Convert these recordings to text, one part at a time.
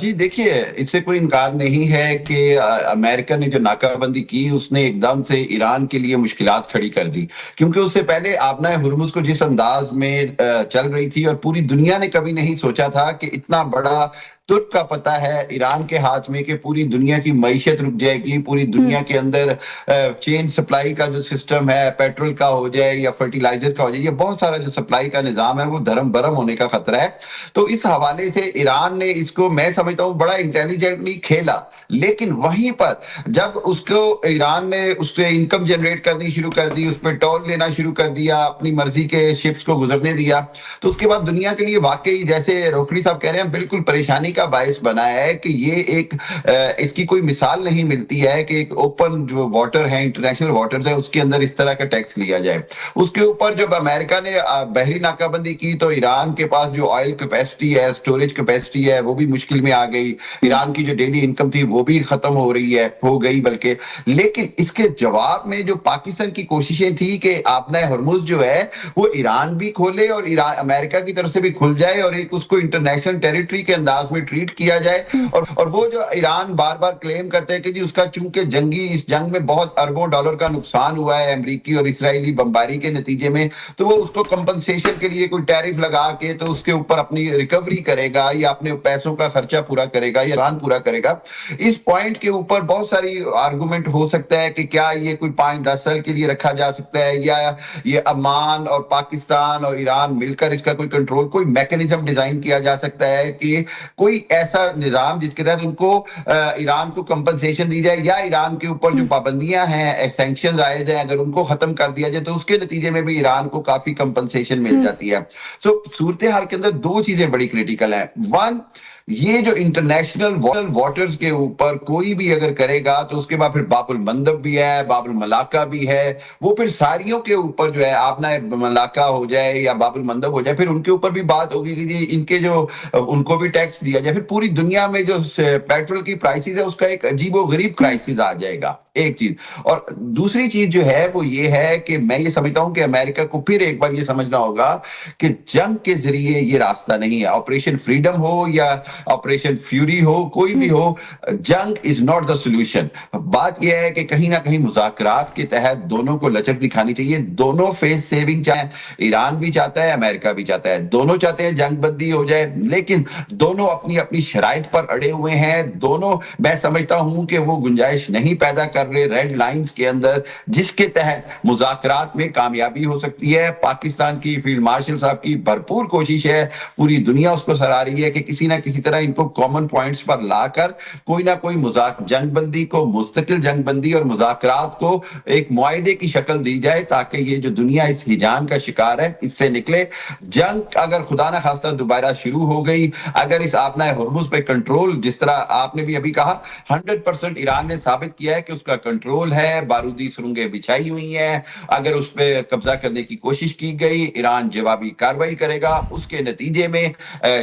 جی دیکھیے، اس سے کوئی انکار نہیں ہے کہ امریکہ نے جو ناکہ بندی کی اس نے ایک دم سے ایران کے لیے مشکلات کھڑی کر دی، کیونکہ اس سے پہلے آبنہ ہرمز کو جس انداز میں چل رہی تھی، اور پوری دنیا نے کبھی نہیں سوچا تھا کہ اتنا بڑا ترک کا پتہ ہے ایران کے ہاتھ میں کہ پوری دنیا کی معیشت رک جائے گی، پوری دنیا کے اندر چین سپلائی کا جو سسٹم ہے، پیٹرول کا ہو جائے یا فرٹیلائزر کا ہو جائے، یہ بہت سارا جو سپلائی کا نظام ہے وہ دھرم برم ہونے کا خطرہ ہے۔ تو اس حوالے سے ایران نے اس کو میں سمجھتا ہوں بڑا انٹیلیجنٹلی کھیلا، لیکن وہیں پر جب اس کو ایران نے اس سے انکم جنریٹ کرنی شروع کر دی، اس پہ ٹول لینا شروع کر دیا، اپنی مرضی کے شپس کو گزرنے دیا، تو اس کے بعد دنیا کے لیے واقعی جیسے روکھڑی صاحب کہہ رہے ہیں بالکل پریشانی کا باعث بنا ہے کہ یہ ایک اس کی کوئی مثال نہیں ملتی ہے کہ ایک اوپن جو واٹر ہے، انٹرنیشنل واٹرز ہے، اس کے اندر اس طرح کا ٹیکس لیا جائے۔ اس کے اوپر جب امریکہ نے بحری ناکہ بندی کی تو ایران کے پاس جو آئل کیپیسٹی ہے، سٹوریج کیپیسٹی ہے، وہ بھی مشکل میں آ گئی، ایران کی جو ڈیلی انکم تھی وہ بھی ختم ہو رہی ہے، ہو گئی بلکہ۔ لیکن اس کے جواب میں جو پاکستان کی کوششیں تھی کہ آبنہ ہرمز جو ہے وہ ایران بھی کھولے اور امریکہ کی طرف سے بھی کھل جائے، اور ایک اس کو انٹرنیشنل ٹیریٹری کے انداز میں ٹریٹ کیا جائے، اور وہ جو ایران بار بار کلیم کرتے ہیں کہ جی اس کا چونکہ اس جنگ میں بہت اربوں ڈالر کا نقصان ہوا ہے امریکی اور اسرائیلی بمباری کے نتیجے میں، تو وہ اس کو کمپنسیشن کے لیے کوئی ٹیرف لگا کے تو اس کے اوپر اپنی ریکوری کرے گا یا اپنے پیسوں کا خرچہ پورا کرے گا یا ایران پورا کرے گا۔ اس پوائنٹ کے اوپر بہت ساری آرگومنٹ ہو سکتا ہے کہ کیا یہ کوئی 5-10 سال کے لیے رکھا جا سکتا ہے، یا یہ عمان اور پاکستان اور ایران مل کر اس کا کوئی کنٹرول، کوئی میکنزم ڈیزائن کیا جا سکتا ہے کہ کوئی ایسا نظام جس کے تحت ان کو ایران کو کمپنسیشن دی جائے، یا ایران کے اوپر جو پابندیاں ہیں، سینکشنز عائد ہیں، اگر ان کو ختم کر دیا جائے تو اس کے نتیجے میں بھی ایران کو کافی کمپنسیشن مل جاتی ہے۔ سو صورتحال کے اندر دو چیزیں بڑی کریٹیکل ہیں۔ ون، یہ جو انٹرنیشنل واٹرز کے اوپر کوئی بھی اگر کرے گا تو اس کے بعد پھر باب المندب بھی ہے، باب الملاقہ بھی ہے، وہ پھر ساریوں کے اوپر جو ہے آبنہ ملاقہ ہو جائے یا باب المندب ہو جائے، پھر ان کے اوپر بھی بات ہوگی کہ جی ان کے جو ان کو بھی ٹیکس دیا جائے، پھر پوری دنیا میں جو پیٹرول کی پرائسز ہے اس کا ایک عجیب و غریب کرائسس آ جائے گا، ایک چیز۔ اور دوسری چیز جو ہے وہ یہ ہے کہ میں یہ سمجھتا ہوں کہ امریکہ کو پھر ایک بار یہ سمجھنا ہوگا کہ جنگ کے ذریعے یہ راستہ نہیں ہے، آپریشن فریڈم ہو یا آپریشن فیوری ہو، کوئی بھی ہو، جنگ از ناٹ دا سولوشن۔ بات یہ ہے کہ کہیں نہ کہیں مذاکرات کے تحت دونوں کو لچک دکھانی چاہیے، دونوں فیس سیونگ چاہیں، ایران بھی چاہتا ہے، امریکہ بھی چاہتا ہے، دونوں چاہتے ہیں جنگ بندی ہو جائے، لیکن دونوں اپنی اپنی شرائط پر اڑے ہوئے ہیں، دونوں میں سمجھتا ہوں کہ وہ گنجائش نہیں پیدا کر رہے ریڈ لائنز کے اندر جس کے تحت مذاکرات میں کامیابی ہو سکتی ہے۔ پاکستان کی فیلڈ مارشل صاحب کی بھرپور کوشش ہے، پوری دنیا اس کو سراہ رہی ہے کہ کسی نہ کسی طرح ان کو کامن پوائنٹس پر لا کر کوئی نہ کوئی جنگ بندی کو، مستقل جنگ بندی اور مذاکرات کو ایک معاہدے کی شکل دی جائے تاکہ یہ جو دنیا اس ہجان کا شکار ہے اس سے نکلے۔ جنگ اگر خدا نہ خواستہ دوبارہ شروع ہو گئی، اگر اس آبنہ ہرمز پہ کنٹرول، جس طرح آپ نے بھی ابھی کہا 100% ایران نے ثابت کیا ہے کہ اس کا کنٹرول ہے، بارودی سرنگیں بچھائی ہوئی ہیں، اگر اس پہ قبضہ کرنے کی کوشش کی گئی ایران جوابی کارروائی کرے گا، اس کے نتیجے میں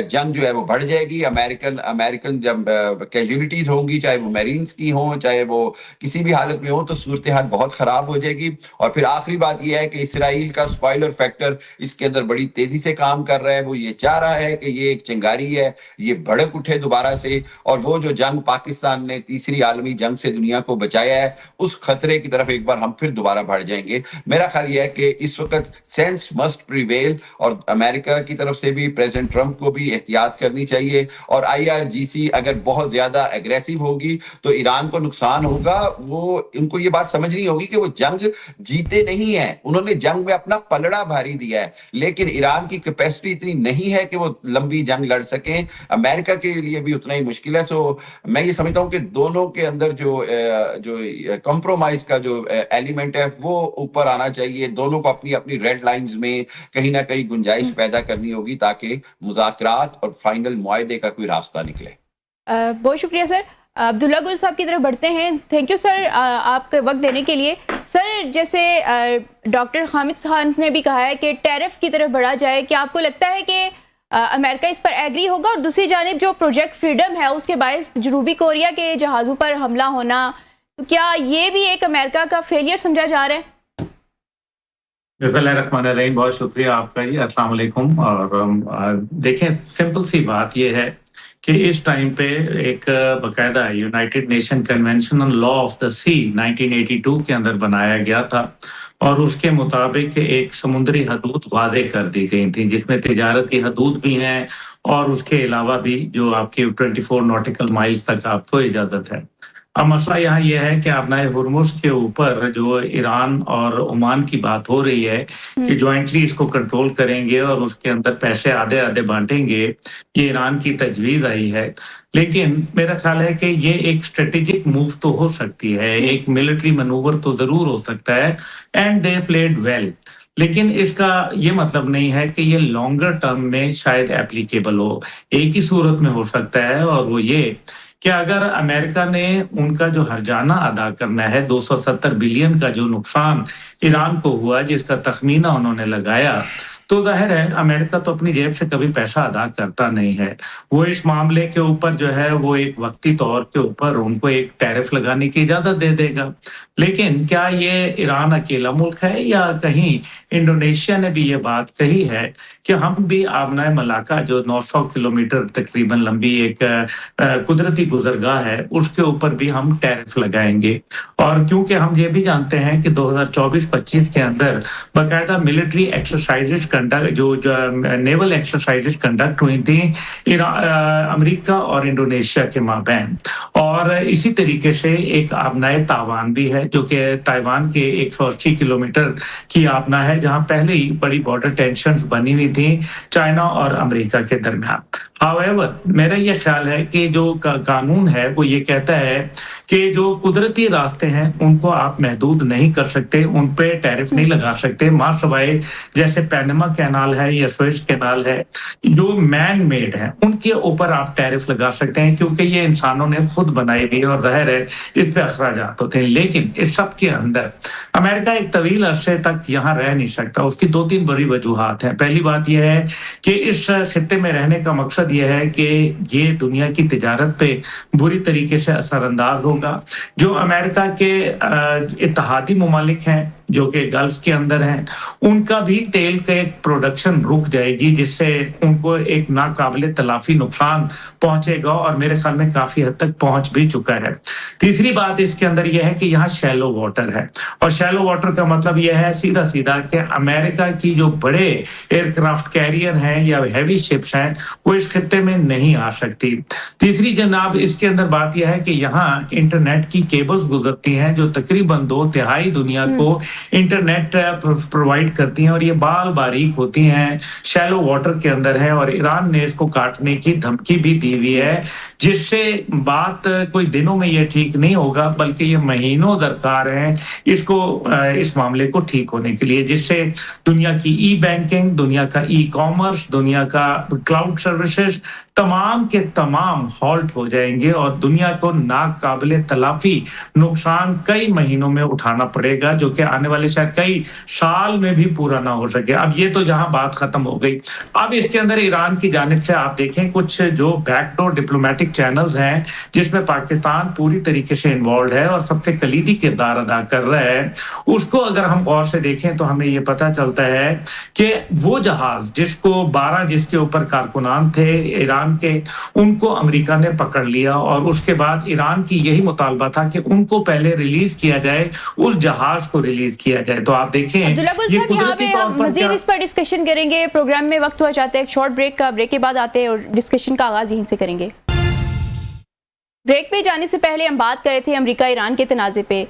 جنگ جو ہے وہ بڑھ جائے گی، امریکن جب کیجولیٹیز ہوں گی، چاہے وہ میرینز کی ہوں، چاہے وہ کسی بھی حالت میں ہوں، تو صورتحال بہت خراب ہو جائے گی۔ اور پھر آخری بات یہ ہے کہ اسرائیل کا سپوائلر فیکٹر اس کے اندر بڑی تیزی سے کام کر رہا ہے، وہ یہ چاہ رہا ہے کہ یہ ایک چنگاری ہے، یہ بھڑک اٹھے دوبارہ سے، اور وہ جو جنگ پاکستان نے تیسری عالمی جنگ سے دنیا کو بچایا ہے اس خطرے کی طرف ایک بار ہم پھر دوبارہ بڑھ جائیں گے۔ میرا خیال یہ ہے کہ اس وقت سینس مسٹ پریویل، اور امریکہ کی طرف سے بھی پریزیڈنٹ ٹرمپ کو بھی احتیاط کرنی چاہیے، اور IRGC اگر بہت زیادہ ایگریسو ہوگی تو ایران کو نقصان ہوگا۔ وہ ان کو یہ بات سمجھنی ہوگی کہ وہ جنگ جیتے نہیں ہیں، انہوں نے جنگ میں اپنا پلڑا بھاری دیا ہے، لیکن ایران کی کیپیسٹی اتنی نہیں ہے کہ وہ لمبی جنگ لڑ سکیں، امریکہ کے لیے بھی اتنا ہی مشکل ہے۔ سو میں یہ سمجھتا ہوں کہ دونوں کے اندر جو کمپرومائز کا جو ایلیمنٹ ہے وہ اوپر آنا چاہیے، دونوں کو اپنی اپنی ریڈ لائنز میں کہیں نہ کہیں گنجائش پیدا کرنی ہوگی تاکہ مذاکرات اور فائنل معاہدے کا کوئی راستہ نکلے۔ بہت شکریہ سر۔ عبداللہ گل صاحب کی طرف بڑھتے ہیں۔ تھینک یو سر آپ کے وقت دینے کے لیے۔ سر جیسے ڈاکٹر حامد صاحب نے بھی کہا ہے کہ ٹیرف کی طرف بڑھا جائے، کیا آپ کو لگتا ہے کہ امریکہ اس پر ایگری ہوگا؟ اور دوسری جانب جو پروجیکٹ فریڈم ہے اس کے باعث جنوبی کوریا کے جہازوں پر حملہ ہونا، تو کیا یہ بھی ایک امریکہ کا فیلئر سمجھا جا رہا ہے؟ بسم اللہ الرحمن الرحیم، بہت شکریہ آپ کا جی، السلام علیکم۔ اور دیکھیں، سمپل سی بات یہ ہے کہ اس ٹائم پہ ایک باقاعدہ united nation convention on law of the sea 1982 کے اندر بنایا گیا تھا، اور اس کے مطابق ایک سمندری حدود واضح کر دی گئی تھی، جس میں تجارتی حدود بھی ہیں اور اس کے علاوہ بھی جو آپ کی 24 نوٹیکل مائلز تک آپ کو اجازت ہے۔ اب مسئلہ یہاں یہ ہے کہ آبنائے ہرمز کے اوپر جو ایران اور عمان کی بات ہو رہی ہے کہ جوائنٹلی اس کو کنٹرول کریں گے اور اس کے اندر پیسے آدھے آدھے بانٹیں گے، یہ ایران کی تجویز آئی ہے، لیکن میرا خیال ہے کہ یہ ایک اسٹریٹجک موو تو ہو سکتی ہے، ایک ملٹری منوور تو ضرور ہو سکتا ہے، اینڈ دے پلیڈ ویل، لیکن اس کا یہ مطلب نہیں ہے کہ یہ لانگر ٹرم میں شاید اپلیکیبل ہو۔ ایک ہی صورت میں ہو سکتا ہے، اور وہ یہ کہ اگر امریکہ نے ان کا جو ہرجانہ ادا کرنا ہے 270 بلین کا جو نقصان ایران کو ہوا، جس کا تخمینہ انہوں نے لگایا، تو ظاہر ہے امریکہ تو اپنی جیب سے کبھی پیسہ ادا کرتا نہیں ہے، وہ اس معاملے کے اوپر جو ہے وہ ایک وقتی طور کے اوپر ان کو ایک ٹیرف لگانے کی اجازت دے دے گا، لیکن کیا یہ ایران اکیلا ملک ہے یا کہیں انڈونیشیا نے بھی یہ بات کہی ہے کہ ہم بھی آبنائے ملاقہ جو 900 کلومیٹر تقریباً لمبی ایک قدرتی گزرگاہ ہے، اس کے اوپر بھی ہم ٹیرف لگائیں گے، اور کیونکہ ہم یہ بھی جانتے ہیں کہ 2024-25 کے اندر باقاعدہ ملٹری ایکسرسائزز جو نیول ایکسرسائزز کنڈکٹ ہوئی تھیں امریکہ اور انڈونیشیا کے مابین، اور اسی طریقے سے ایک آبنائے تائیوان بھی ہے جو کہ تائیوان کے 180 کلومیٹر کی آبنا ہے، جہاں پہلے ہی بڑی بارڈر ٹینشنز بنی ہوئی تھیں چائنا اور امریکہ کے درمیان۔ However, میرا یہ خیال ہے کہ جو قانون ہے وہ یہ کہتا ہے کہ جو قدرتی راستے ہیں ان کو آپ محدود نہیں کر سکتے، ان پہ ٹیرف نہیں لگا سکتے، ماں سوائے جیسے پینما کینال ہے یا سوئز کینال ہے جو مین میڈ ہیں ان کے اوپر آپ ٹیرف لگا سکتے ہیں، کیونکہ یہ انسانوں نے خود بنائی ہوئی اور ظاہر ہے اس پہ اخراجات ہوتے ہیں۔ لیکن اس سب کے اندر امریکہ ایک طویل عرصے تک یہاں رہ نہیں سکتا، اس کی 2-3 بڑی وجوہات ہیں۔ پہلی بات یہ ہے کہ اس خطے میں رہنے کا مقصد یہ ہے کہ یہ دنیا کی تجارت پہ بری طریقے سے اثر انداز ہوگا۔ جو امریکہ کے اتحادی ممالک ہیں جو کہ گلف کے اندر ہیں، ان کا بھی تیل کا ایک پروڈکشن رک جائے گی، جس سے ان کو ایک ناقابل تلافی نقصان پہنچے گا، اور میرے خیال میں کافی حد تک پہنچ بھی چکا ہے۔ تیسری بات اس کے اندر یہ ہے کہ یہاں شیلو واٹر ہے، اور شیلو واٹر کا مطلب یہ ہے سیدھا سیدھا کہ امریکہ کی جو بڑے ایئر کرافٹ کیریئر ہیں یا ہیوی شپس ہیں وہ اس خطے میں نہیں آ سکتی۔ تیسری جناب اس کے اندر بات یہ ہے کہ یہاں انٹرنیٹ کی کیبلز گزرتی ہیں جو تقریباً 2/3 دنیا کو انٹرنیٹ پرووائڈ کرتی ہیں، اور یہ بال باریک ہوتی ہیں، شیلو واٹر کے اندر ہے، اور ایران نے اس کو کاٹنے کی دھمکی بھی دی ہوئی ہے، جس سے بات کوئی دنوں میں یہ ٹھیک نہیں ہوگا بلکہ یہ مہینوں درکار ہیں اس کو اس معاملے کو ٹھیک ہونے کے لیے، جس سے دنیا کی ای بینکنگ، دنیا کا ای کامرس، دنیا کا کلاؤڈ سروسز تمام کے تمام ہالٹ ہو جائیں گے، اور دنیا کو ناقابل تلافی نقصان کئی مہینوں میں اٹھانا پڑے گا، جو کہ آنے والے شاید کئی سال میں بھی پورا نہ ہو سکے۔ اب یہ تو جہاں بات ختم ہو گئی، اب اس کے اندر ایران کی جانب سے آپ دیکھیں کچھ جو بیک ڈور ڈپلومیٹک چینلز ہیں جس میں پاکستان پوری طریقے سے انوالوڈ ہے اور سب سے کلیدی کردار ادا کر رہا ہے، اس کو اگر ہم غور سے دیکھیں تو ہمیں یہ پتہ چلتا ہے کہ وہ جہاز جس کو 12 جس کے اوپر کارکنان تھے ایران کے، ان کو امریکہ نے پکڑ لیا، اور اس کے بعد ایران کی یہی مطالبہ تھا کہ ان کو پہلے ریلیز کیا جائے، اس جہاز کو ریلیز کیا جائے۔ تو آپ دیکھیں عبداللہ گل صاحب یہاں پہ ہم مزید اس پر ڈسکشن کریں گے، پروگرام میں وقت ہوا چاہتا ہے ایک شارٹ بریک کا، بریک کے بعد آتے ہیں اور ڈسکشن کا آغاز یہیں سے کریں گے۔ بریک پہ جانے سے پہلے ہم بات کر رہے تھے امریکہ ایران کے تنازع پہ۔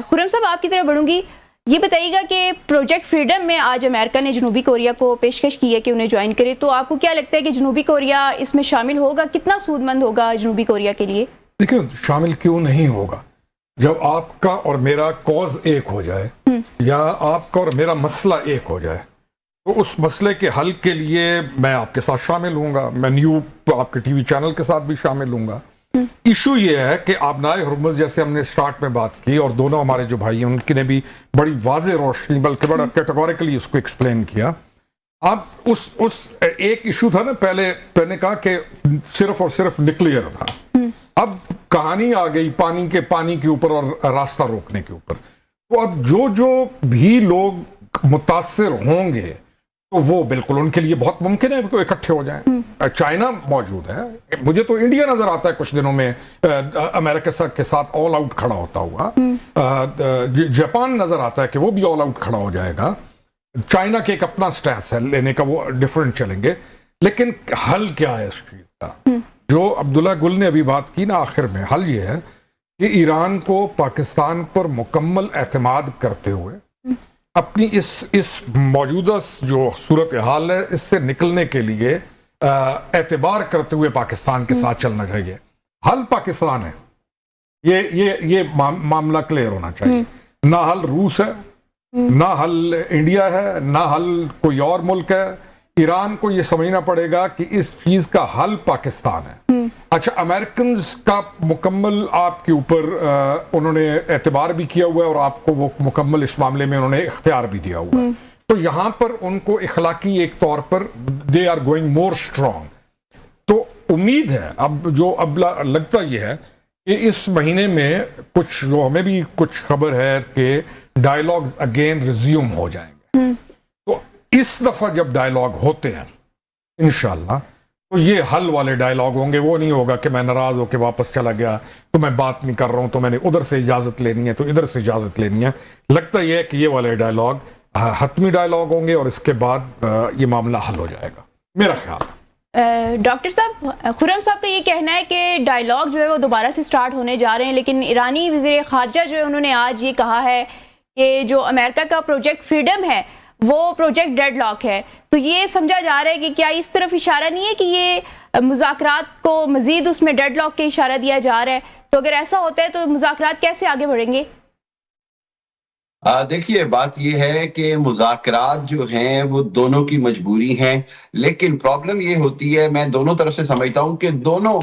خرم صاحب آپ کی طرف بڑھوں گی، یہ بتائیے گا کہ پروجیکٹ فریڈم میں آج امریکہ نے جنوبی کوریا کو پیشکش کی ہے کہ انہیں جوائن کرے، تو آپ کو کیا لگتا ہے کہ جنوبی کوریا اس میں شامل ہوگا؟ کتنا سود مند ہوگا جنوبی کوریا کے لیے؟ دیکھیں شامل کیوں نہیں ہوگا، جب آپ کا اور میرا کوز ایک ہو جائے یا آپ کا اور میرا مسئلہ ایک ہو جائے تو اس مسئلے کے حل کے لیے میں آپ کے ساتھ شامل ہوں گا، میں نیو آپ کے ٹی وی چینل کے ساتھ بھی شامل ہوں گا۔ ایشو یہ ہے کہ آبنائے ہرمز جیسے ہم نے سٹارٹ میں بات کی، اور دونوں ہمارے جو بھائی ہیں ان کی نے بھی بڑی واضح روشنی بلکہ بڑا کیٹیگوریکلی اس کو ایکسپلین کیا۔ اب اس ایک ایشو تھا نا، پہلے میں نے کہا کہ صرف اور صرف نیوکلیئر تھا، اب کہانی آ گئی پانی کے اوپر اور راستہ روکنے کے اوپر۔ تو اب جو بھی لوگ متاثر ہوں گے تو وہ بالکل ان کے لیے بہت ممکن ہے کہ وہ اکٹھے ہو جائیں. چائنا موجود ہے, مجھے تو انڈیا نظر آتا ہے کچھ دنوں میں امریکہ کے ساتھ آل آؤٹ کھڑا ہوتا ہوا. جاپان نظر آتا ہے کہ وہ بھی آل آؤٹ کھڑا ہو جائے گا. چائنا کے ایک اپنا سٹینس ہے لینے کا, وہ ڈیفرنٹ چلیں گے. لیکن حل کیا ہے اس چیز کا؟ جو عبداللہ گل نے ابھی بات کی نا آخر میں, حل یہ ہے کہ ایران کو پاکستان پر مکمل اعتماد کرتے ہوئے اپنی اس موجودہ جو صورتحال ہے اس سے نکلنے کے لیے اعتبار کرتے ہوئے پاکستان کے ساتھ چلنا چاہیے. حل پاکستان ہے, یہ معاملہ کلیئر ہونا چاہیے. نہ حل روس ہے, نہ حل انڈیا ہے, نہ حل کوئی اور ملک ہے. ایران کو یہ سمجھنا پڑے گا کہ اس چیز کا حل پاکستان ہے. اچھا, امریکنز کا مکمل آپ کے اوپر انہوں نے اعتبار بھی کیا ہوا ہے اور آپ کو وہ مکمل اس معاملے میں انہوں نے اختیار بھی دیا ہوا ہے. تو یہاں پر ان کو اخلاقی ایک طور پر they are going more strong. تو امید ہے اب لگتا یہ ہے کہ اس مہینے میں کچھ جو ہمیں بھی کچھ خبر ہے کہ ڈائیلاگز اگین ریزیوم ہو جائیں گے. تو اس دفعہ جب ڈائیلاگ ہوتے ہیں انشاءاللہ تو یہ حل والے ڈائیلاگ ہوں گے. وہ نہیں ہوگا کہ میں ناراض ہو کے واپس چلا گیا تو میں بات نہیں کر رہا ہوں, تو میں نے ادھر سے اجازت لینی ہے تو ادھر سے اجازت لینی ہے. لگتا یہ ہے کہ یہ والے ڈائیلاگ حتمی ڈائیلاگ ہوں گے اور اس کے بعد یہ معاملہ حل ہو جائے گا میرا خیال ہے. ڈاکٹر صاحب, خرم صاحب کا یہ کہنا ہے کہ ڈائیلاگ جو ہے وہ دوبارہ سے سٹارٹ ہونے جا رہے ہیں, لیکن ایرانی وزیر خارجہ جو ہے انہوں نے آج یہ کہا ہے کہ جو امریکہ کا پروجیکٹ فریڈم ہے وہ پروجیکٹ ڈیڈ لاک ہے. تو یہ سمجھا جا رہا ہے کہ کیا اس طرف اشارہ نہیں ہے کہ یہ مذاکرات کو مزید اس میں ڈیڈ لاک کے اشارہ دیا جا رہا ہے؟ تو اگر ایسا ہوتا ہے تو مذاکرات کیسے آگے بڑھیں گے؟ دیکھیے, بات یہ ہے کہ مذاکرات جو ہیں وہ دونوں کی مجبوری ہیں, لیکن پرابلم یہ ہوتی ہے, میں دونوں طرف سے سمجھتا ہوں کہ دونوں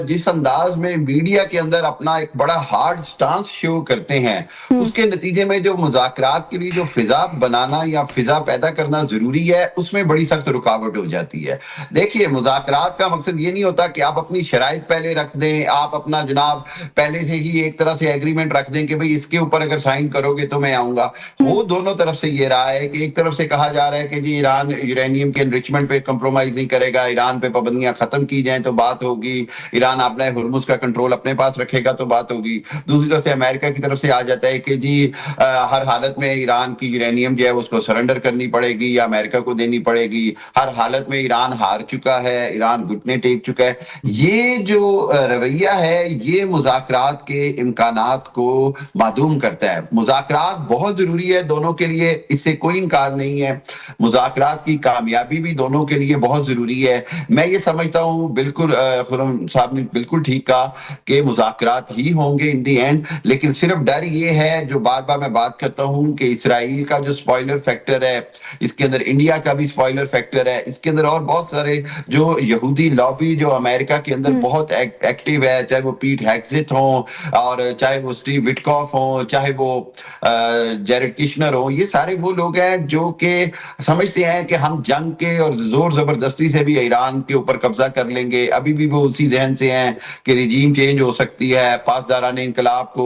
جس انداز میں میڈیا کے اندر اپنا ایک بڑا ہارڈ سٹانس شو کرتے ہیں, اس کے نتیجے میں جو مذاکرات کے لیے جو فضا بنانا یا فضا پیدا کرنا ضروری ہے اس میں بڑی سخت رکاوٹ ہو جاتی ہے. دیکھیے, مذاکرات کا مقصد یہ نہیں ہوتا کہ آپ اپنی شرائط پہلے رکھ دیں, آپ اپنا جناب پہلے سے ہی ایک طرح سے ایگریمنٹ رکھ دیں کہ بھئی اس کے اوپر اگر سائن کرو گے تو میں آؤں گا. وہ دونوں طرف سے یہ رہا ہے کہ ایک طرف سے کہا جا رہا ہے کہ جی ایران یورینیم کے انریچمنٹ پہ کمپرومائز نہیں کرے گا, ایران پہ پابندیاں ختم کی جائیں تو بات ہوگی, ایران اپنا ہرمز کا کنٹرول اپنے پاس رکھے گا تو بات ہوگی. دوسری طرف سے امریکہ کی طرف سے آ جاتا ہے کہ جی ہر حالت میں ایران کی یورینیم جو ہے اس کو سرنڈر کرنی پڑے گی یا امریکہ کو دینی پڑے گی, ہر حالت میں ایران ہار چکا ہے, ایران گھٹنے ٹیک چکا ہے. یہ جو رویہ ہے یہ مذاکرات کے امکانات کو معدوم کرتا ہے. مذاکرات بہت ضروری ہے دونوں کے لیے, اس سے کوئی انکار نہیں ہے. مذاکرات کی کامیابی بھی دونوں کے لیے بہت ضروری ہے. میں یہ سمجھتا ہوں, بالکل خرم صاحب نے بالکل ٹھیک کہا کہ مذاکرات ہی ہوں گے ان دی اینڈ, لیکن صرف ڈر یہ ہے جو بار بار میں بات کرتا ہوں کہ اسرائیل کا جو سپوائلر فیکٹر ہے, اس کے اندر انڈیا کا بھی سپوائلر فیکٹر ہے, اس کے اندر اور بہت سارے جو یہودی لابی جو امریکہ کے اندر بہت ایکٹیو ہے, چاہے وہ پیٹ ہیگزٹ ہوں اور چاہے وہ اسٹیو وٹکاف ہوں, چاہے وہ جیرڈ کشنر ہو, یہ سارے وہ لوگ ہیں جو کہ سمجھتے ہیں کہ ہم جنگ کے اور زور زبردستی سے بھی ایران کے اوپر قبضہ کر لیں گے. ابھی بھی وہ اسی ذہن سے ہیں کہ ریجیم چینج ہو سکتی ہے, پاسداران انقلاب کو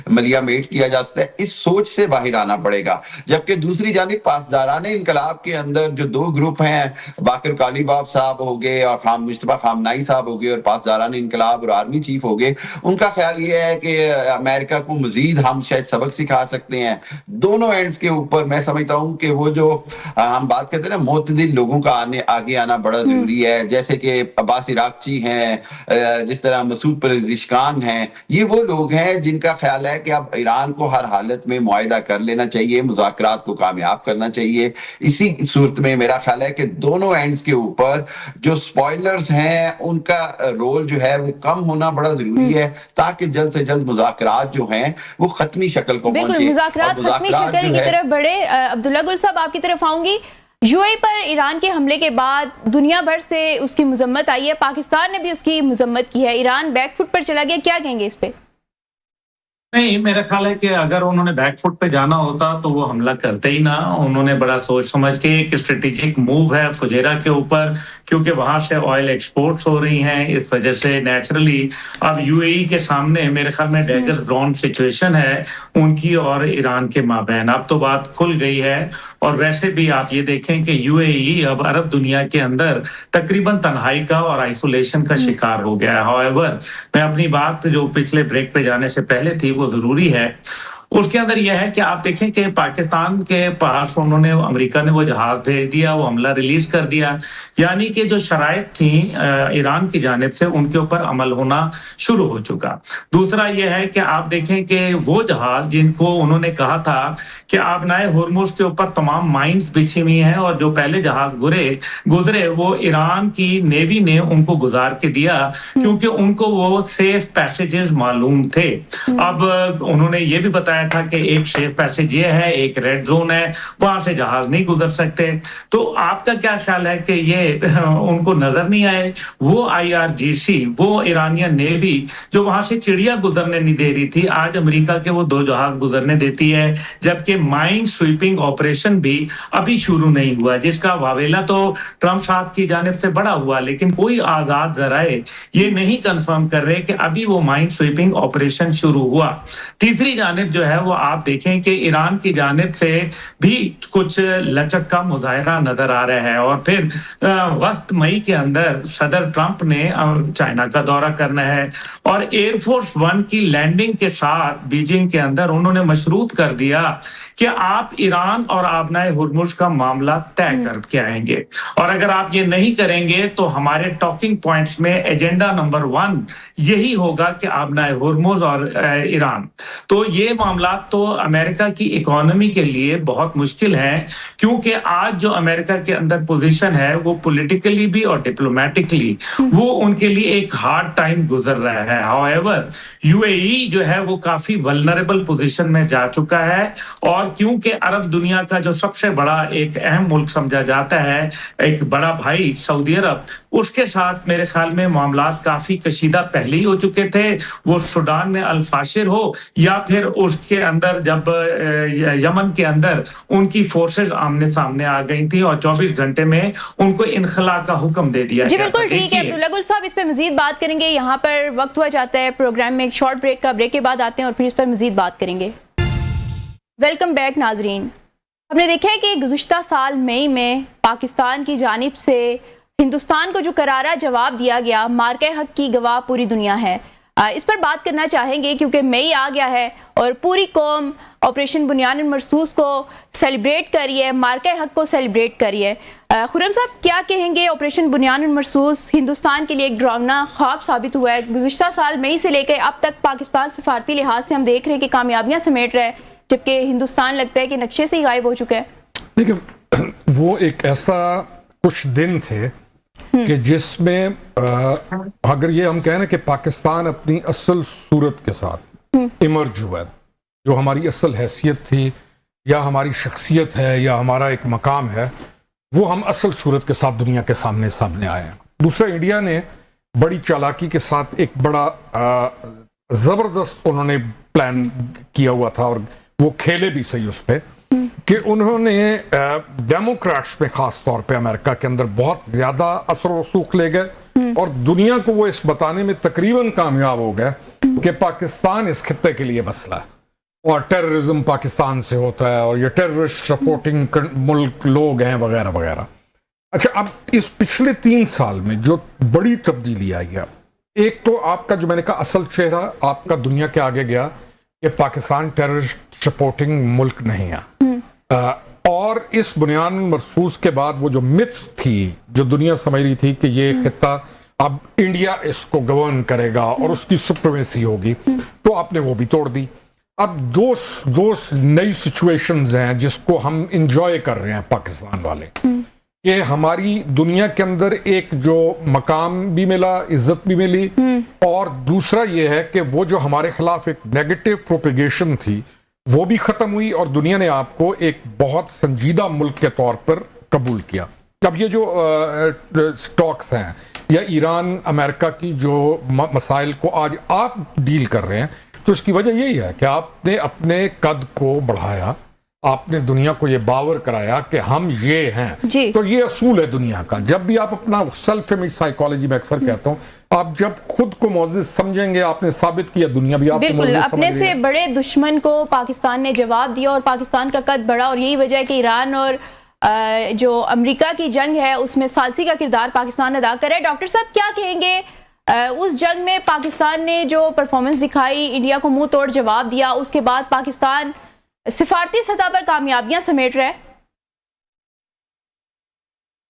ملیا میٹ کیا جا سکتا ہے. اس سوچ سے باہر آنا پڑے گا. جبکہ دوسری جانب پاسداران انقلاب کے اندر جو دو گروپ ہیں, باقر کالیباف صاحب ہو گئے اور مصطفیٰ خامنائی صاحب ہو گئے, اور پاسداران انقلاب اور آرمی چیف ہو گئے, ان کا خیال یہ ہے کہ امریکہ کو مزید ہم شاید سبق سکھا سکتے ہیں. دونوں اینڈز کے اوپر میں سمجھتا ہوں کہ وہ جو ہم بات کرتے ہیں نا معتدل لوگوں کا آگے آنا بڑا ضروری ہے, جیسے کہ عباس عراقچی ہیں, جس طرح مسعود پزشکیان ہیں, یہ وہ لوگ ہیں جن کا خیال ہے کہ اب ایران کو ہر حالت میں معاہدہ کر لینا چاہیے, مذاکرات کو کامیاب کرنا چاہیے. اسی صورت میں میرا خیال ہے کہ دونوں اینڈز کے اوپر جو سپوائلرز ہیں ان کا رول جو ہے وہ کم ہونا بڑا ضروری ہے, تاکہ جلد سے جلد مذاکرات جو ہیں وہ ختمی شکل کو پہنچے. مذاکرات ختمی شکل کی طرف بڑھے. عبداللہ گل صاحب, آپ کی طرف آؤں گی. یو اے پر ایران کے حملے کے بعد دنیا بھر سے اس کی مذمت آئی ہے, پاکستان نے بھی اس کی مذمت کی ہے, ایران بیک فٹ پر چلا گیا, کیا کہیں گے اس پہ؟ نہیں، میرا خیال ہے کہ اگر انہوں نے بیک فٹ پہ جانا ہوتا تو وہ حملہ کرتے ہی نہ. انہوں نے بڑا سوچ سمجھ کے ایک اسٹریٹجک موو ہے فجیرہ کے اوپر، کیونکہ وہاں سے آئل ایکسپورٹس ہو رہی ہیں. اس وجہ سے نیچرلی اب یو اے ای کے سامنے میرے خیال میں ڈیگرز ڈرون سچویشن ہے ان کی اور ایران کے مابین. اب تو بات کھل گئی ہے. اور ویسے بھی آپ یہ دیکھیں کہ یو اے ای اب عرب دنیا کے اندر تقریباً تنہائی کا اور آئسولیشن کا شکار ہو گیا ہے. ہوئیور میں اپنی بات جو پچھلے بریک پہ جانے سے پہلے تھی وہ ضروری ہے. اس کے اندر یہ ہے کہ آپ دیکھیں کہ پاکستان کے پاس انہوں نے امریکہ نے وہ جہاز بھیج دیا، وہ حملہ ریلیز کر دیا، یعنی کہ جو شرائط تھیں ایران کی جانب سے ان کے اوپر عمل ہونا شروع ہو چکا. دوسرا یہ ہے کہ آپ دیکھیں کہ وہ جہاز جن کو انہوں نے کہا تھا کہ آبنائے ہرمز کے اوپر تمام مائنز بچھی ہوئی ہیں اور جو پہلے جہاز گزرے وہ ایران کی نیوی نے ان کو گزار کے دیا کیونکہ ان کو وہ سیف پیسیجز معلوم تھے. اب انہوں نے یہ بھی بتایا تھا کہ ایک سیف پیسیج یہ ہے، ایک ریڈ زون ہے، وہاں سے جہاز نہیں گزر سکتے. تو آپ کا کیا خیال ہے کہ یہ ان کو نظر نہیں آئے؟ وہ IRGC، وہ ایرانین نیوی جو وہاں سے چڑیا گزرنے نہیں دے رہی تھی، آج امریکہ کے وہ 2 جہاز گزرنے دیتی ہے، جبکہ مائن سویپنگ آپریشن بھی ابھی شروع نہیں ہوا، جس کا واویلا تو ٹرمپ صاحب کی جانب سے بڑا ہوا، لیکن کوئی آزاد ذرائع یہ نہیں کنفرم کر رہے کہ ابھی وہ مائن سویپنگ آپریشن شروع ہوا. تیسری جانب جو ہے وہ آپ دیکھیں کہ ایران کی جانب سے بھی کچھ لچک کا مظاہرہ نظر آ رہا ہے. اور پھر وسط مئی کے اندر صدر ٹرمپ نے چائنا کا دورہ کرنا ہے اور ایئر فورس 1 کی لینڈنگ کے ساتھ بیجنگ کے اندر انہوں نے مشروط کر دیا کہ آپ ایران اور آبنائے ہرمز کا معاملہ طے کر کے آئیں گے، اور اگر آپ یہ نہیں کریں گے تو ہمارے ٹاکنگ پوائنٹس میں ایجنڈا نمبر 1 یہی ہوگا کہ آبنائے ہرمز اور ایران. تو یہ معاملات تو امریکہ کی اکانومی کے لیے بہت مشکل ہیں، کیونکہ آج جو امریکہ کے اندر پوزیشن ہے وہ پولیٹیکلی بھی اور ڈپلومیٹکلی وہ ان کے لیے ایک ہارڈ ٹائم گزر رہا ہے. ہوئیور یو اے ای جو ہے وہ کافی ولنریبل پوزیشن میں جا چکا ہے، اور کیونکہ عرب دنیا کا جو سب سے بڑا ایک اہم ملک سمجھا جاتا ہے، ایک بڑا بھائی سعودی عرب، اس کے ساتھ میرے خیال میں معاملات کافی کشیدہ پہلے ہی ہو چکے تھے. وہ سوڈان میں الفاشر ہو یا پھر اس کے اندر جب یمن کے اندر ان کی فورسز آمنے سامنے آ گئی تھی اور 24 گھنٹے میں ان کو انخلا کا حکم دے دیا. جی بالکل ٹھیک ہے عبداللہ گل صاحب، اس پہ مزید بات کریں گے. یہاں پر وقت ہوا جاتا ہے پروگرام میں ایک شارٹ بریک کا، بریک کے بعد آتے ہیں اور پھر اس پر مزید بات کریں گے. ویلکم بیک ناظرین. ہم نے دیکھا ہے کہ گزشتہ سال مئی میں پاکستان کی جانب سے ہندوستان کو جو کرارا جواب دیا گیا، مارکہ حق کی گواہ پوری دنیا ہے. اس پر بات کرنا چاہیں گے کیونکہ مئی آ گیا ہے اور پوری قوم آپریشن بنیان مرصوص کو سیلیبریٹ کری ہے، مارکہ حق کو سیلیبریٹ کری ہے. خرم صاحب کیا کہیں گے؟ آپریشن بنیان مرصوص ہندوستان کے لیے ایک ڈراؤنا خواب ثابت ہوا ہے. گزشتہ سال مئی سے لے کے اب تک پاکستان سفارتی لحاظ سے ہم دیکھ رہے ہیں کہ کامیابیاں سمیٹ رہا ہے، جبکہ ہندوستان لگتا ہے کہ نقشے سے ہی غائب ہو چکا ہے. دیکھیں وہ ایک ایسا کچھ دن تھے کہ جس میں اگر یہ ہم کہیں نا کہ پاکستان اپنی اصل صورت کے ساتھ ایمرج ہوا ہے، جو ہماری اصل حیثیت تھی یا ہماری شخصیت ہے یا ہمارا ایک مقام ہے، وہ ہم اصل صورت کے ساتھ دنیا کے سامنے آئے ہیں. دوسرا انڈیا نے بڑی چالاکی کے ساتھ ایک بڑا زبردست انہوں نے پلان کیا ہوا تھا اور وہ کھیلے بھی صحیح اس پہ کہ انہوں نے ڈیموکریٹس میں خاص طور پہ امریکہ کے اندر بہت زیادہ اثر و رسوخ لے گئے اور دنیا کو وہ اس بتانے میں تقریباً کامیاب ہو گئے کہ پاکستان اس خطے کے لیے مسئلہ ہے اور ٹیررزم پاکستان سے ہوتا ہے اور یہ ٹیررسٹ سپورٹنگ ملک لوگ ہیں وغیرہ وغیرہ. اچھا، اب اس پچھلے 3 سال میں جو بڑی تبدیلی آئی ہے، ایک تو آپ کا جو میں نے کہا اصل چہرہ آپ کا دنیا کے آگے گیا کہ پاکستان ٹیررسٹ سپورٹنگ ملک نہیں ہے. اور اس بنیان مرصوص کے بعد وہ جو متھ تھی جو دنیا سمجھ رہی تھی کہ یہ خطہ اب انڈیا اس کو گورن کرے گا اور اس کی سپریمیسی ہوگی، تو آپ نے وہ بھی توڑ دی. اب دو نئی سچویشنز ہیں جس کو ہم انجوائے کر رہے ہیں پاکستان والے، کہ ہماری دنیا کے اندر ایک جو مقام بھی ملا، عزت بھی ملی، اور دوسرا یہ ہے کہ وہ جو ہمارے خلاف ایک نیگیٹو پروپیگیشن تھی وہ بھی ختم ہوئی اور دنیا نے آپ کو ایک بہت سنجیدہ ملک کے طور پر قبول کیا. اب یہ جو سٹاکس ہیں یا ایران امریکہ کی جو مسائل کو آج آپ ڈیل کر رہے ہیں، تو اس کی وجہ یہی ہے کہ آپ نے اپنے قد کو بڑھایا, آپ نے دنیا کو یہ باور کرایا کہ ہم یہ ہیں. جی. تو یہ اصول ہے دنیا کا. جب بھی آپ اپنا سیلف امیج سائیکالوجی میں اکثر کہتا ہوں, آپ جب خود کو معزز سمجھیں گے, آپ نے ثابت کیا, دنیا بھی آپ کو بالکل معزز اپنے سمجھ رہی سے ہے. بڑے دشمن کو پاکستان نے جواب دیا اور پاکستان کا قد بڑھا, اور یہی وجہ ہے کہ ایران اور جو امریکہ کی جنگ ہے اس میں ثالثی کا کردار پاکستان ادا کر رہا ہے. ڈاکٹر صاحب کیا کہیں گے اس جنگ میں پاکستان نے جو پرفارمنس دکھائی, انڈیا کو منہ توڑ جواب دیا, اس کے بعد پاکستان سفارتی سطح پر کامیابیاں سمیٹ رہا ہے؟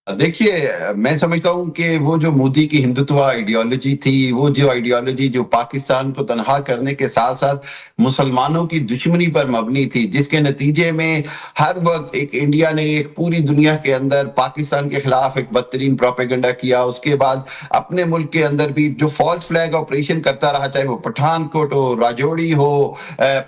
دیکھیے, میں سمجھتا ہوں کہ وہ جو مودی کی ہندوتوا آئیڈیالوجی تھی, وہ جو آئیڈیالوجی جو پاکستان کو تنہا کرنے کے ساتھ ساتھ مسلمانوں کی دشمنی پر مبنی تھی, جس کے نتیجے میں ہر وقت ایک انڈیا نے ایک پوری دنیا کے اندر پاکستان کے خلاف ایک بدترین پروپیگنڈا کیا. اس کے بعد اپنے ملک کے اندر بھی جو فالس فلیگ آپریشن کرتا رہا, چاہے وہ پٹھان کوٹ ہو, راجوڑی ہو,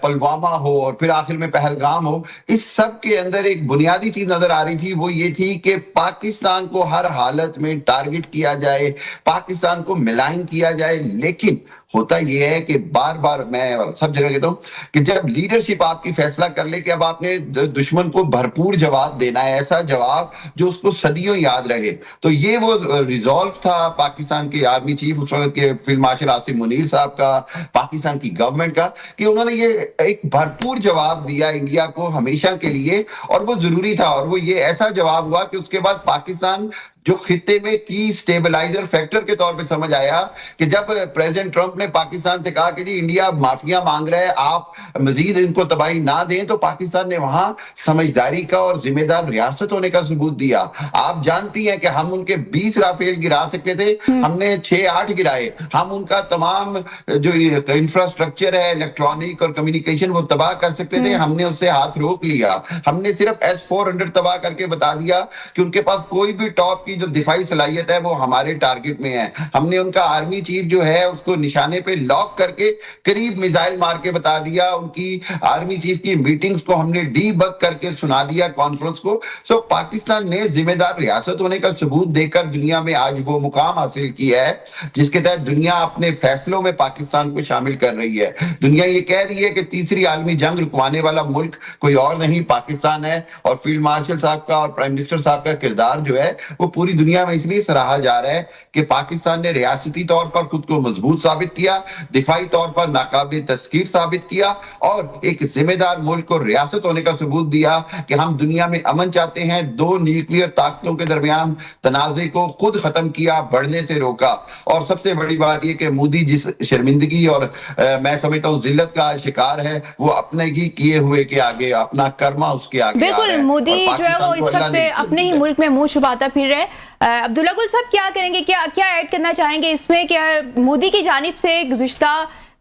پلوامہ ہو, اور پھر آخر میں پہلگام ہو. اس سب کے اندر ایک بنیادی چیز نظر آ رہی تھی, وہ یہ تھی کہ پاکستان کو ہر حالت میں ٹارگٹ کیا جائے, پاکستان کو ملائن کیا جائے. لیکن ہوتا یہ ہے کہ بار بار میں سب جگہ کہتا ہوں کہ جب لیڈرشپ آپ کی فیصلہ کر لے کہ اب آپ نے دشمن کو بھرپور جواب دینا ہے, ایسا جواب جو اس کو صدیوں یاد رہے, تو یہ وہ ریزالو تھا پاکستان کے آرمی چیف اس وقت کے فیلڈ مارشل عاصم منیر صاحب کا, پاکستان کی گورنمنٹ کا, کہ انہوں نے یہ ایک بھرپور جواب دیا انڈیا کو ہمیشہ کے لیے, اور وہ ضروری تھا. اور وہ یہ ایسا جواب ہوا کہ اس کے بعد پاکستان جو خطے میں کی سٹیبلائزر فیکٹر کے طور پہ سمجھ آیا, کہ جب پریزیڈنٹ ٹرمپ نے پاکستان سے کہا کہ جی انڈیا معافیا مانگ رہا ہے, آپ مزید ان کو تباہی نہ دیں, تو پاکستان نے وہاں سمجھداری کا اور ذمہ دار ریاست ہونے کا ثبوت دیا. آپ جانتی ہیں کہ ہم ان کے 20 رافیل گرا سکتے تھے, ہم نے 6-8 گرائے. ہم ان کا تمام جو انفراسٹرکچر ہے الیکٹرانک اور کمیونیکیشن وہ تباہ کر سکتے تھے, ہم نے اس سے ہاتھ روک لیا. ہم نے صرف S-400 تباہ کر کے بتا دیا کہ ان کے پاس کوئی بھی ٹاپ کی جو دفاعی صلاحیت ہے وہ ہمارے ٹارگٹ میں ہے. ہم نے ان کا آرمی چیف جو ہے اس کو نشانے پہ لاک کر کے قریب میزائل مار کے بتا دیا. ان کی آرمی چیف کی میٹنگز کو ہم نے ڈی بگ کر کے سنا دیا کانفرنس کو. سو پاکستان نے ذمہ دار ریاست ہونے کا ثبوت دے کر دنیا میں آج وہ مقام حاصل کیا ہے جس کے تحت دنیا اپنے فیصلوں میں پاکستان کو شامل کر رہی ہے. دنیا یہ کہہ رہی ہے کہ تیسری عالمی جنگ رکوانے والا ملک کوئی اور نہیں, پاکستان ہے. اور فیلڈ مارشل صاحب کا اور پرائم منسٹر صاحب کا کردار جو ہے وہ پوری دنیا میں اس لیے سراہا جا رہا ہے کہ پاکستان نے ریاستی طور پر خود کو مضبوط ثابت کیا, دفاعی طور پر ناقابل تسخیر ثابت کیا, اور ایک ذمہ دار ملک اور ریاست ہونے کا ثبوت دیا کہ ہم دنیا میں امن چاہتے ہیں. 2 نیوکلیئر طاقتوں کے درمیان تنازع کو خود ختم کیا, بڑھنے سے روکا. اور سب سے بڑی بات یہ کہ مودی جس شرمندگی اور میں سمجھتا ہوں ذلت کا شکار ہے, وہ اپنے ہی کیے ہوئے کے آگے, اپنا کرما اس کے آگے. بالکل مودی جو ہے وہ اس وقت اپنے ہی ملک میں منہ چھپاتا پھر رہے. عبداللہ گل صاحب کیا کریں گے, کیا ایڈ کرنا چاہیں گے اس میں کہ مودی کی جانب سے گزشتہ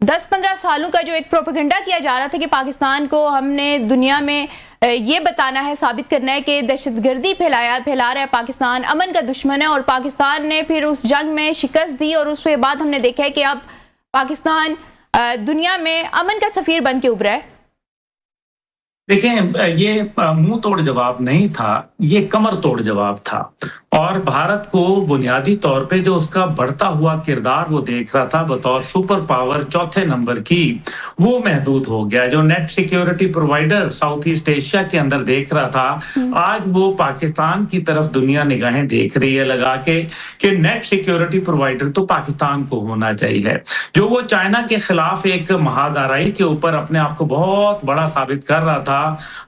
10-15 سالوں کا جو ایک پروپیگنڈا کیا جا رہا تھا کہ پاکستان کو ہم نے دنیا میں یہ بتانا ہے, ثابت کرنا ہے کہ دہشت گردی پھیلا رہا ہے پاکستان, امن کا دشمن ہے, اور پاکستان نے پھر اس جنگ میں شکست دی, اور اس کے بعد ہم نے دیکھا ہے کہ اب پاکستان دنیا میں امن کا سفیر بن کے ابھرا ہے. دیکھیں, یہ منہ توڑ جواب نہیں تھا, یہ کمر توڑ جواب تھا. اور بھارت کو بنیادی طور پہ جو اس کا بڑھتا ہوا کردار وہ دیکھ رہا تھا بطور سپر پاور 4تھے نمبر کی, وہ محدود ہو گیا. جو net security provider South East Asia کے اندر دیکھ رہا تھا, آج وہ پاکستان کی طرف دنیا نگاہیں دیکھ رہی ہے لگا کے کہ نیٹ سیکیورٹی پرووائیڈر تو پاکستان کو ہونا چاہیے. جو وہ چائنا کے خلاف ایک محاذ آرائی کے اوپر اپنے آپ کو بہت بڑا ثابت کر رہا تھا,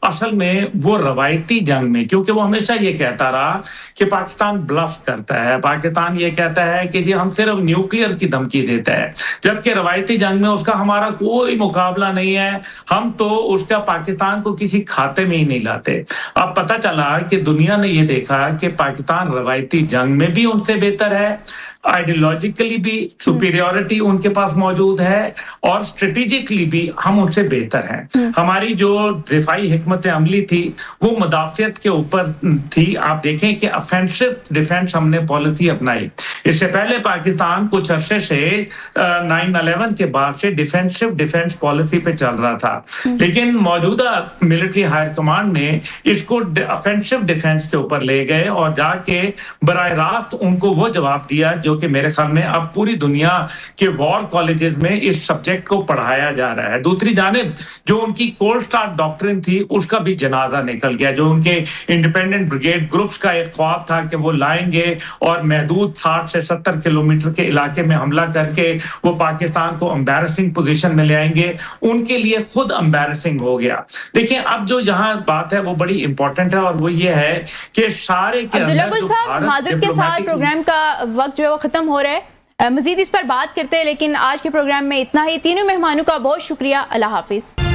اصل میں وہ روایتی جنگ میں, کیونکہ وہ ہمیشہ یہ کہتا رہا کہ پاکستان بلف کرتا ہے, پاکستان یہ کہتا ہے کہ جی ہم صرف نیوکلیئر کی دھمکی دیتا ہے, جبکہ روایتی جنگ میں اس کا ہمارا کوئی مقابلہ نہیں ہے, ہم تو اس کا پاکستان کو کسی کھاتے میں ہی نہیں لاتے. اب پتہ چلا کہ دنیا نے یہ دیکھا کہ پاکستان روایتی جنگ میں بھی ان سے بہتر ہے, آئیڈیولوجیکلی بھی سپیریورٹی ان کے پاس موجود ہے, اور اسٹریٹجکلی بھی ہم ان سے بہتر ہیں. ہماری جو دفاعی حکمت عملی تھی وہ مدافعت کے اوپر تھی. آپ دیکھیں کہ افینسو ڈیفینس ہم نے پالیسی اپنائی. اس سے پہلے پاکستان کچھ عرصے سے 9/11 کے بعد سے ڈیفینسو ڈیفینس پالیسی پہ چل رہا تھا, لیکن موجودہ ملٹری ہائر کمانڈ نے اس کو افینسو ڈیفینس کے اوپر لے گئے اور جا کے براہ راست ان کو وہ جواب دیا جو جو کہ میرے خیال میں اب پوری دنیا کے وار کالجز میں اس سبجیکٹ کو پڑھایا جا رہا ہے. دوسری جانب جو ان کی کولڈ سٹارٹ ڈاکٹرن تھی اس کا بھی جنازہ نکل گیا. جو ان کے انڈیپینڈنٹ بریگیڈ گروپس کا ایک خواب تھا کہ وہ لائیں گے اور محدود 60 سے 70 کلومیٹر کے علاقے میں حملہ کر کے وہ پاکستان کو امبیرسنگ پوزیشن میں لے آئیں گے, ان کے لیے خود امبیرسنگ ہو گیا. دیکھیں اب جو یہاں بات ہے وہ بڑی امپورٹنٹ ہے, اور وہ یہ ہے کہ سارے کے عبداللہ اندر گل صاحب, معذرت کے ساتھ پروگرام کا وقت جو ہے وہ ختم ہو رہا ہے, مزید اس پر بات کرتے ہیں, لیکن آج کے پروگرام میں اتنا ہی. تینوں مہمانوں کا بہت شکریہ. اللہ حافظ.